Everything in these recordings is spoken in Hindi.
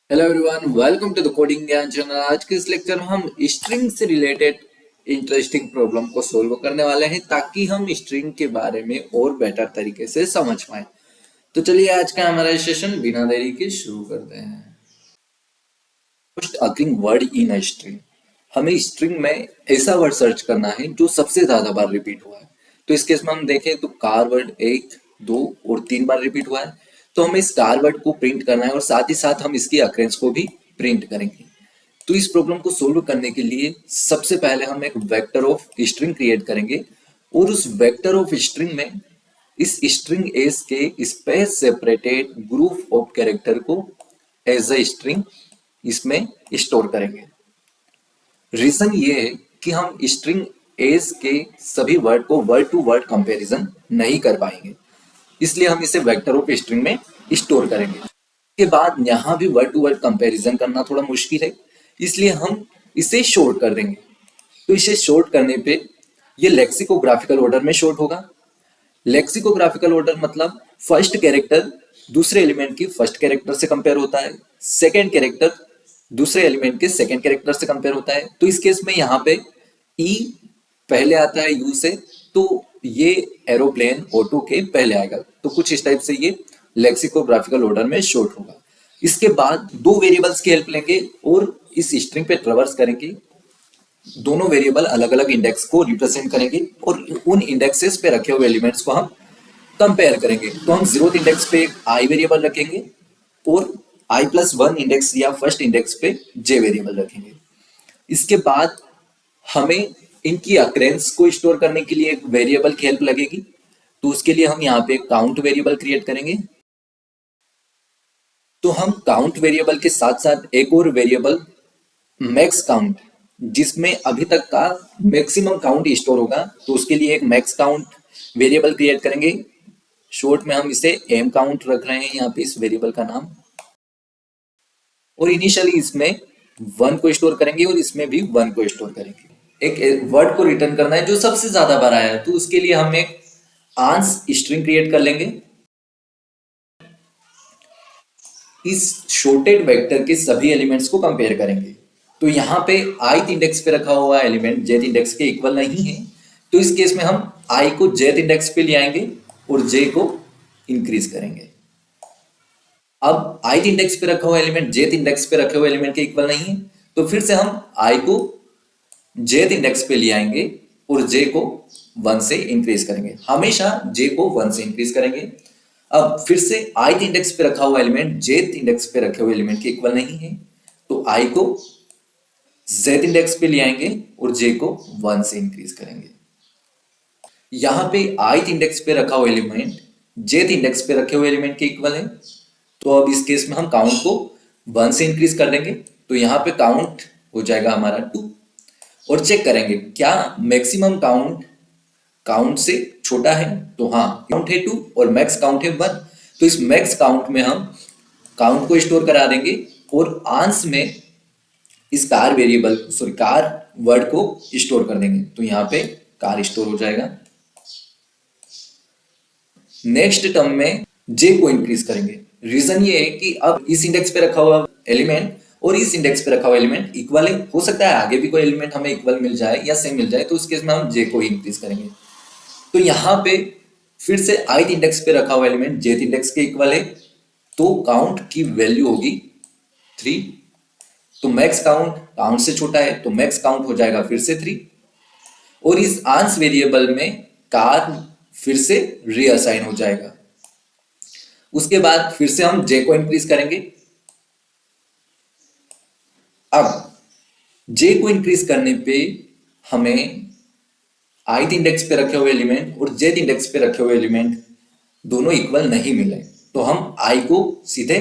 Hello everyone, welcome to the coding Gyan channel. आज के इस लेक्चर में हम स्ट्रिंग से रिलेटेड इंटरेस्टिंग प्रॉब्लम को सोल्व करने वाले हैं ताकि हम स्ट्रिंग के बारे में और बेटर तरीके से समझ पाए। तो चलिए आज का हमारा सेशन बिना देरी के शुरू करते हैं। First occurring word in a string. हमें स्ट्रिंग में ऐसा वर्ड सर्च करना है जो सबसे ज्यादा बार रिपीट हुआ है। तो इस केस में हम देखें तो कार वर्ड 1, 2 और 3 बार रिपीट हुआ है। तो हमें इस कार वर्ड को प्रिंट करना है और साथ ही साथ हम इसकी अक्रेंस को भी प्रिंट करेंगे। तो इस प्रॉब्लम को सोल्व करने के लिए सबसे पहले हम एक वेक्टर ऑफ स्ट्रिंग क्रिएट करेंगे और उस वेक्टर ऑफ स्ट्रिंग में इस स्ट्रिंग एस के space separated group of character को एज अ स्ट्रिंग इसमें स्टोर करेंगे। रीजन ये है कि हम स्ट्रिंग एस के सभी वर्ड को वर्ड टू वर्ड कंपैरिजन नहीं कर पाएंगे, इसलिए हम इसे वेक्टर ऑफ स्ट्रिंग में स्टोर करेंगे। के बाद यहाँ भी वर्ड टू वर्ड कंपैरिजन करना थोड़ा मुश्किल है, इसलिए हम इसे शॉर्ट कर देंगे। तो इसे शॉर्ट करने पे ये लेक्सिकोग्राफिकल ऑर्डर में शॉर्ट होगा। लेक्सिकोग्राफिकल ऑर्डर मतलब फर्स्ट कैरेक्टर दूसरे एलिमेंट की फर्स्ट कैरेक्टर से कंपेयर होता है, सेकेंड कैरेक्टर दूसरे एलिमेंट के सेकेंड कैरेक्टर से कंपेयर होता है। तो इस केस में यहाँ पे ई पहले आता है यू से, तो ये एरोप्लेन ऑटो के पहले आएगा। तो कुछ इस टाइप से ये लेक्सिकोग्राफिकल ऑर्डर में शॉर्ट होगा। इसके बाद दो वेरिएबल्स की हेल्प लेंगे और इस स्ट्रिंग पे ट्रेवर्स करेंगे। दोनों वेरिएबल अलग अलग इंडेक्स को रिप्रेजेंट करेंगे और उन इंडेक्सेस पे रखे हुए एलिमेंट्स को हम कंपेयर करेंगे। तो हम जीरोथ इंडेक्स पे एक आई वेरिएबल रखेंगे और i+1 इंडेक्स या फर्स्ट इंडेक्स पे j वेरिएबल रखेंगे। इसके बाद हमें इनकी अक्रेंस को स्टोर करने के लिए एक वेरिएबल की हेल्प लगेगी। तो उसके लिए हम यहाँ पे काउंट वेरिएबल क्रिएट करेंगे। तो हम काउंट वेरिएबल के साथ साथ एक और वेरिएबल मैक्स काउंट, जिसमें अभी तक का मैक्सिमम काउंट स्टोर होगा, तो उसके लिए एक मैक्स काउंट वेरिएबल क्रिएट करेंगे। शॉर्ट में हम इसे एम काउंट रख रहे हैं यहाँ पे इस वेरिएबल का नाम। और इनिशियली इसमें 1 को स्टोर करेंगे और इसमें भी 1 को स्टोर करेंगे। एक वर्ड को रिटर्न करना है जो सबसे ज्यादा बार आया है, तो उसके लिए हम एक आंस स्ट्रिंग क्रिएट कर लेंगे। इस शॉर्टेड वेक्टर के सभी एलिमेंट्स को कंपेयर करेंगे। तो यहाँ पे ith इंडेक्स पे रखा हुआ एलिमेंट jth इंडेक्स के इक्वल नहीं है, तो इस केस में हम i को jth इंडेक्स पे ले आएंगे और j को इंक्रीज करेंगे। अब ith इंडेक्स पे रखा हुआ एलिमेंट jth इंडेक्स पे रखे हुए एलिमेंट के इक्वल नहीं है, तो फिर से हम i को jth इंडेक्स पे ले आएंगे और j को 1 से इंक्रीज करेंगे। हमेशा j को 1 से इंक्रीज करेंगे। अब फिर से ith इंडेक्स पे रखा हुआ एलिमेंट jth इंडेक्स पे रखे हुए एलिमेंट के इक्वल नहीं है, तो i को z इंडेक्स पे ले आएंगे और j को 1 से इंक्रीज करेंगे। यहाँ पे ith इंडेक्स पे रखा हुआ एलिमेंट jth इंडेक्स पे रखे हुए एलिमेंट के इक्वल है, तो अब इस केस में हम काउंट को 1 से इंक्रीज कर देंगे। तो यहाँ पे काउंट हो जाएगा हमारा 2 और चेक करेंगे क्या मैक्सिमम काउंट काउंट से छोटा है। तो हाँ, काउंट है 2 और मैक्स काउंट है 1। तो इस मैक्स काउंट में हम काउंट को स्टोर करा देंगे और आंस में इस कार वेरिएबल कार वर्ड को स्टोर कर देंगे। तो यहाँ पे कार स्टोर हो जाएगा। नेक्स्ट टर्म में j को इंक्रीज करेंगे। रीजन ये है कि अब इस इंडेक्स पे रखा हुआ एलिमेंट और इस इंडेक्स पे रखा हुआ एलिमेंट इक्वल है। हो सकता है आगे भी कोई एलिमेंट हमें इक्वल मिल जाए या सेम मिल जाए, तो उस केस में हम j को ही इंक्रीज करेंगे। तो यहाँ पे फिर से ith इंडेक्स पे रखा हुआ एलिमेंट jth इंडेक्स के इक्वल है, तो काउंट की वैल्यू होगी 3। तो मैक्स काउंट काउंट से छोटा है, तो मैक्स काउंट हो जाएगा फिर से 3। और इस आंस वेरिएबल में कार फिर से रीअसाइन हो जाएगा। उसके बाद फिर से हम j को इंक्रीज करेंगे। अब j को इंक्रीज करने पे हमें ith इंडेक्स पे रखे हुए एलिमेंट और jth इंडेक्स पे रखे हुए एलिमेंट दोनों इक्वल नहीं मिले, तो हम i को सीधे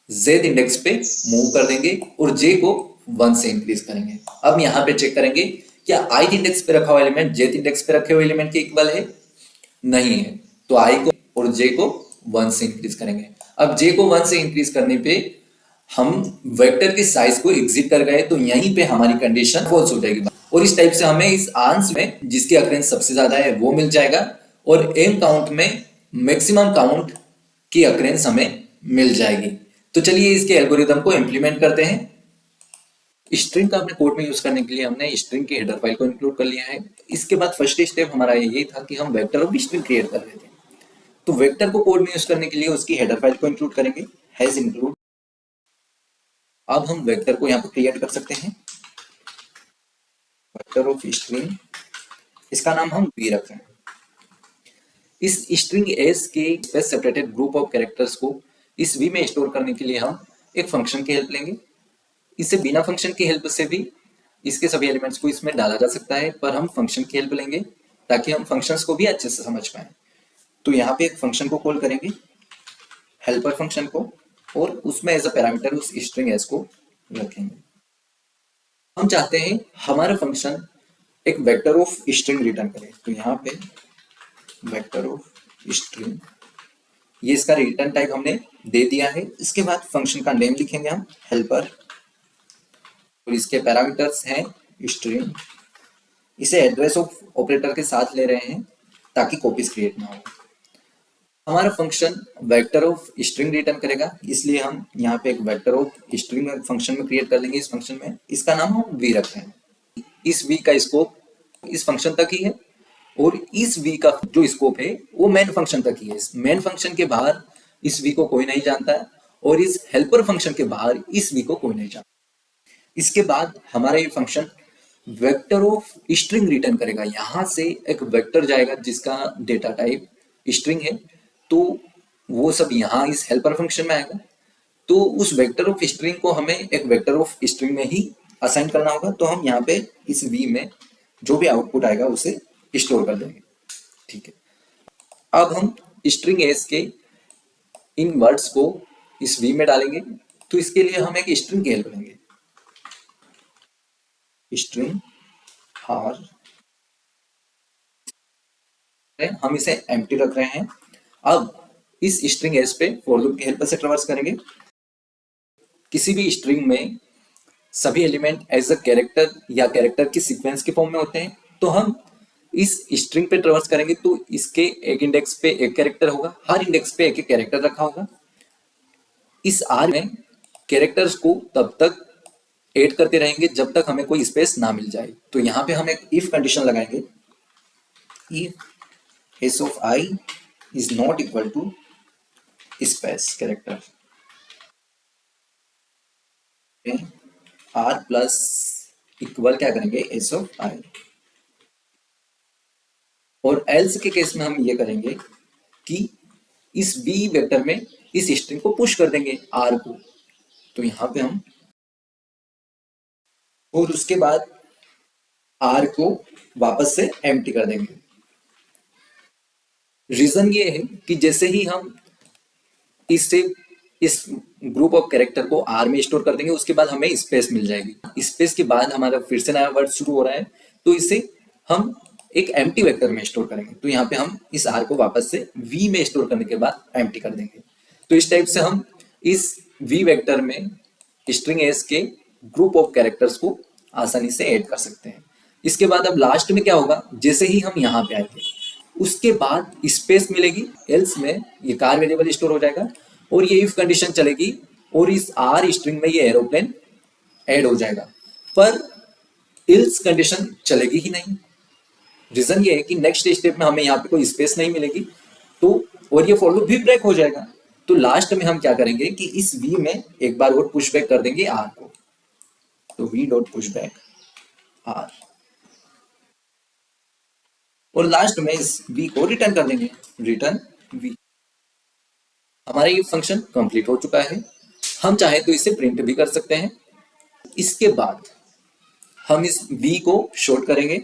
z इंडेक्स पे मूव कर देंगे और j को 1 से इंक्रीज करेंगे। अब यहाँ पे चेक करेंगे क्या ith इंडेक्स पे रखा हुआ एलिमेंट jth इंडेक्स पे रखे हुए एलिमेंट के इक्वल है, नहीं है। तो i को और j को 1 से इंक्रीज करेंगे। अब j को 1 से इंक्रीज करने पे हम वेक्टर के साइज को एग्जिट कर गए, तो यहीं पे हमारी कंडीशन फॉल्स हो जाएगी। और इस टाइप से हमें इस आंस में जिसकी अक्रेंस सबसे ज्यादा है वो मिल जाएगा और एम काउंट में मैक्सिमम काउंट की अक्रेंस हमें मिल जाएगी। तो तो चलिए इसके एल्गोरिदम को इम्प्लीमेंट करते हैं। स्ट्रिंग का अपने कोड में यूज करने के लिए हमने स्ट्रिंग के हेडर फाइल को इंक्लूड कर लिया है। इसके बाद फर्स्ट स्टेप हमारा यही था कि हम वेक्टर ऑफ स्ट्रिंग क्रिएट कर रहे थे। तो वेक्टर को कोड में यूज करने के लिए उसकी हेडर फाइल को इंक्लूड करेंगे, हैज इंक्लूड। अब हम वेक्टर को यहाँ पर क्रिएट कर सकते हैं, वेक्टर ऑफ स्ट्रिंग, इसका नाम हम वी रख रहे हैं। इस स्ट्रिंग एस के space separated group of characters को इस वी में स्टोर करने के लिए हम एक फंक्शन की हेल्प लेंगे। इससे बिना फंक्शन की हेल्प से भी इसके सभी एलिमेंट्स को इसमें डाला जा सकता है, पर हम फंक्शन की हेल्प लेंगे ताकि हम फंक्शंस को भी अच्छे से समझ पाए। तो यहाँ पे एक फंक्शन को कॉल करेंगे, हेल्पर फंक्शन को, और उसमें एज अ पैरामीटर उस स्ट्रिंग एस को रखेंगे। हम चाहते हैं हमारा फंक्शन एक वेक्टर ऑफ स्ट्रिंग रिटर्न करे, तो यहाँ पे वेक्टर ऑफ स्ट्रिंग, ये इसका रिटर्न टाइप हमने दे दिया है। इसके बाद फंक्शन का नेम लिखेंगे हम हेल्पर, और इसके पैरामीटर्स हैं स्ट्रिंग। इसे एड्रेस ऑफ ऑपरेटर के साथ ले रहे हैं ताकि कॉपीज क्रिएट ना हो। हमारा function vector of string return करेगा, इसलिए हम यहाँ पे एक वेक्टर ऑफ स्ट्रिंग फंक्शन में क्रिएट कर लेंगे। इस फंक्शन में इसका नाम हम वी रख रहे हैं। इस वी का स्कोप इस फंक्शन तक ही है, और इस वी का जो स्कोप है वो मेन फंक्शन तक ही है। इस मेन फंक्शन के बाहर इस वी को कोई नहीं जानता है, और इस हेल्पर फंक्शन के बाहर इस वी को कोई नहीं जानता। इसके बाद हमारा ये function vector of string return करेगा। यहां से एक वेक्टर जाएगा जिसका डेटा टाइप स्ट्रिंग है, तो वो सब यहाँ इस हेल्पर फंक्शन में आएगा। तो उस वेक्टर ऑफ स्ट्रिंग को हमें एक वेक्टर ऑफ स्ट्रिंग में ही असाइन करना होगा। तो हम यहाँ पे इस वी में जो भी आउटपुट आएगा उसे स्टोर कर देंगे। ठीक है, अब हम स्ट्रिंग एस के इन वर्ड्स को इस वी में डालेंगे। तो इसके लिए हम एक स्ट्रिंग की हेल्प लेंगे, स्ट्रिंग आर, हम इसे एम्प्टी रख रहे हैं। अब इस स्ट्रिंग एस पे फॉर लूप की हेल्प से ट्रैवर्स करेंगे। किसी भी स्ट्रिंग में सभी एलिमेंट एज अ कैरेक्टर या कैरेक्टर की सीक्वेंस के फॉर्म में होते हैं। तो हम इस स्ट्रिंग पे ट्रैवर्स करेंगे, तो इसके एक इंडेक्स पे एक कैरेक्टर होगा, हर इंडेक्स पे एक एक कैरेक्टर रखा होगा। इस आर में कैरेक्टर्स को तब तक ऐड करते रहेंगे जब तक हमें कोई स्पेस ना मिल जाए। तो यहाँ पे हम एक इफ कंडीशन लगाएंगे, if s of I is not equal to space character, r plus equal क्या करेंगे s of I, और else के केस में हम ये करेंगे कि इस v वेक्टर में इस स्ट्रिंग को पुश कर देंगे r को। तो यहां पे हम, और उसके बाद r को वापस से एम्प्टी कर देंगे। रीजन ये है कि जैसे ही हम इससे इस ग्रुप ऑफ कैरेक्टर को आर में स्टोर कर देंगे, उसके बाद हमें स्पेस मिल जाएगी। स्पेस के बाद हमारा फिर से नया वर्ड शुरू हो रहा है, तो इसे हम एक एम्प्टी वेक्टर में स्टोर करेंगे। तो यहाँ पे हम इस आर को वापस से वी में स्टोर करने के बाद एम्प्टी कर देंगे। तो इस टाइप से हम इस वी वेक्टर में स्ट्रिंग एस के ग्रुप ऑफ कैरेक्टर्स को आसानी से ऐड कर सकते हैं। इसके बाद अब लास्ट में क्या होगा, जैसे ही हम यहाँ पे आएंगे उसके बाद स्पेस मिलेगी, एल्स में ये कार वेरिएबल स्टोर हो जाएगा, और ये इफ कंडीशन चलेगी, और इस आर स्ट्रिंग में ये एरोप्लेन ऐड हो जाएगा, पर एल्स कंडीशन चलेगी ही नहीं। रीजन ये है कि नेक्स्ट स्टेप में हमें यहाँ पे कोई स्पेस नहीं मिलेगी, तो और ये फॉर लूप भी ब्रेक हो जाएगा। तो लास्ट में हम क्या करेंगे कि इस वी में एक बार और पुश बैक कर देंगे आर को, तो v dot push back R, और लास्ट में इस वी को रिटर्न कर देंगे, रिटर्न वी। हमारा ये फंक्शन कंप्लीट हो चुका है। हम चाहे तो इसे प्रिंट भी कर सकते हैं। इसके बाद हम इस वी को शॉर्ट करेंगे,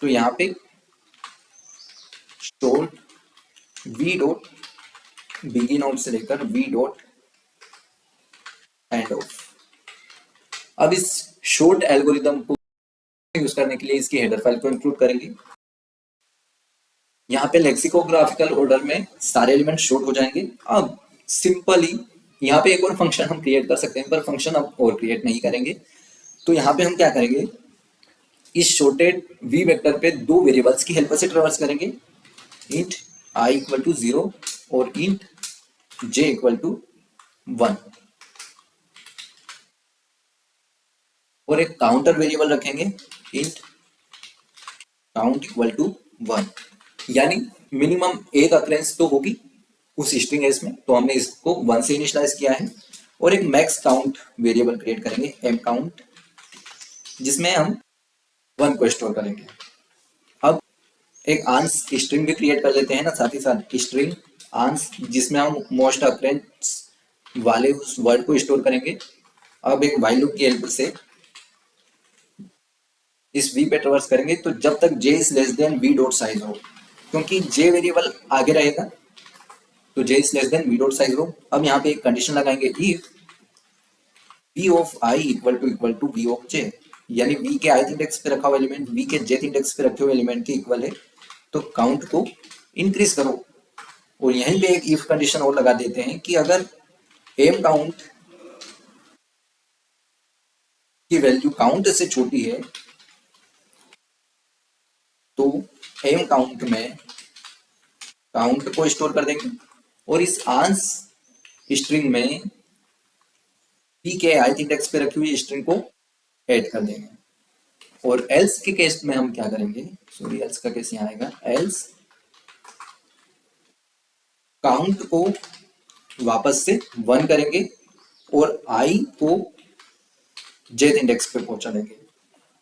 तो यहाँ पे short V dot begin of से लेकर वी डॉट एंड ऑफ। अब इस शॉर्ट एल्गोरिदम को यूज करने के लिए इसकी हेडर फाइल को इंक्लूड करेंगे। यहाँ पे लेक्सिकोग्राफिकल ऑर्डर में सारे एलिमेंट शॉर्ट हो जाएंगे। अब सिंपली यहाँ पे एक और फंक्शन हम क्रिएट कर सकते हैं, पर फंक्शन अब और क्रिएट नहीं करेंगे। तो यहाँ पे हम क्या करेंगे, इस शॉर्टेड वी वेक्टर पे दो वेरिएबल्स की हेल्प से ट्रैवर्स करेंगे, इंट i इक्वल टू 0 और इंट j इक्वल टू 1। और एक काउंटर वेरिएबल रखेंगे इंट काउंट इक्वल टू 1, यानी मिनिमम एक अक्रेंस तो होगी उस स्ट्रिंग एस में, तो हमने इसको 1 से इनिशियलाइज किया है। और एक मैक्स काउंट वेरिएबल क्रिएट करेंगे एम काउंट, जिसमें हम 1 को स्टोर करेंगे। अब एक आंस स्ट्रिंग भी क्रिएट कर लेते हैं ना साथ ही साथ, स्ट्रिंग आंस, जिसमें हम मोस्ट अक्रेंस वाले उस वर्ड को स्टोर करेंगे। अब एक व्हाइल लूप की हेल्प से इस वी पे ट्रवर्स करेंगे, तो जब तक j is less than v dot size हो, क्योंकि j वेरिएबल आगे रहेगा, तो j is less than v dot size हो। अब यहाँ पे एक कंडीशन लगाएंगे if v of i equal to v of j, यानी v के ith इंडेक्स पे रखा हुआ एलिमेंट v के jth इंडेक्स पे रखे हुए एलिमेंट के इक्वल है, तो काउंट को इंक्रीज करो। और यहीं पे एक इफ कंडीशन और लगा देते हैं कि अगर m काउंट की वैल्यू काउंट से छोटी है तो m काउंट में काउंट को स्टोर कर देंगे, और इस आंस स्ट्रिंग में p के ith इंडेक्स पे रखी हुई स्ट्रिंग को ऐड कर देंगे। और एल्स के केस में हम क्या करेंगे, सॉरी एल्स का केस यहाँ आएगा, एल्स काउंट को वापस से 1 करेंगे और i को jth इंडेक्स पे पहुंचा देंगे,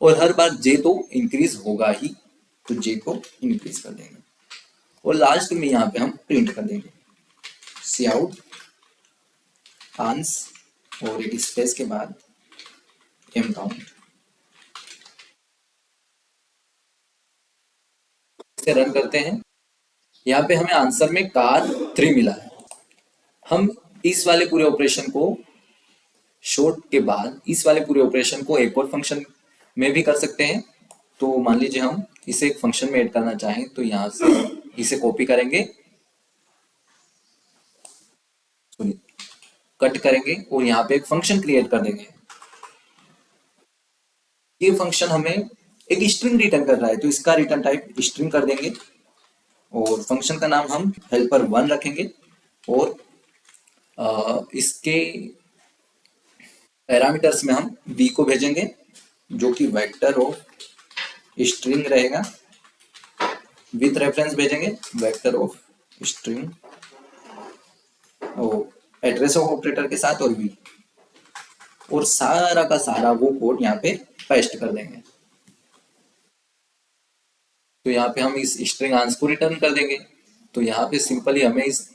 और हर बार j तो इंक्रीज होगा ही, तो j को इंक्रीज कर देंगे। और लास्ट में यहाँ पे हम प्रिंट कर देंगे सी आउट आंस और एक स्पेस के बाद m काउंट। इसे रन करते हैं। यहाँ पे हमें आंसर में कार 3 मिला है। हम इस वाले पूरे ऑपरेशन को शॉर्ट के बाद इस वाले पूरे ऑपरेशन को एक और फंक्शन में भी कर सकते हैं। तो मान लीजिए हम इसे एक फंक्शन में ऐड करना चाहें, तो यहाँ से इसे कॉपी करेंगे, कट करेंगे और यहाँ पे एक फंक्शन क्रिएट कर देंगे। ये फंक्शन हमें एक स्ट्रिंग रिटर्न कर रहा है, तो इसका रिटर्न टाइप स्ट्रिंग कर देंगे, और फंक्शन का नाम हम helper1 रखेंगे, और इसके पैरामीटर्स में हम v को भेजेंगे जो कि वेक्टर ऑफ स्ट्रिंग रहेगा, विथ रेफरेंस भेजेंगे वेक्टर ऑफ स्ट्रिंग और एड्रेस ऑफ ऑपरेटर के साथ और v, और सारा का सारा वो कोड यहाँ पे पेस्ट कर देंगे। तो यहाँ पे हम इस स्ट्रिंग आंस को रिटर्न कर देंगे। तो यहाँ पे सिंपली हमें इस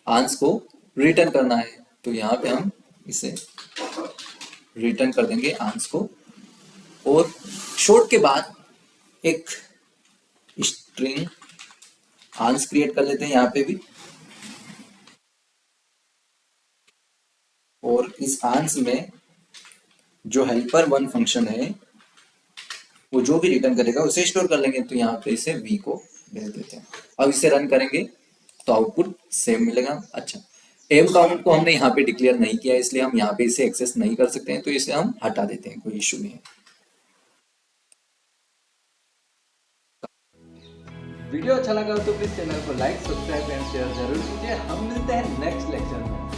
आंस को रिटर्न करना है, तो यहाँ पे हम इसे रिटर्न कर देंगे आंस को, और शॉर्ट के बाद एक स्ट्रिंग आंस क्रिएट कर लेते हैं यहाँ पे भी, और इस आंस में जो helper1 फंक्शन है वो जो भी रिटर्न करेगा उसे स्टोर कर लेंगे। तो यहाँ पे इसे v को भेज देते हैं। अब इसे रन करेंगे तो आउटपुट सेम मिलेगा। अच्छा, m काउंट को हमने यहाँ पे डिक्लेयर नहीं किया, इसलिए हम यहाँ पे इसे एक्सेस नहीं कर सकते हैं, तो इसे हम हटा देते हैं, कोई इश्यू नहीं है। वीडियो अच्छा लगा तो प्लीज चैनल को लाइक सब्सक्राइब एंड शेयर जरूर कीजिए। हम मिलते हैं नेक्स्ट लेक्चर में।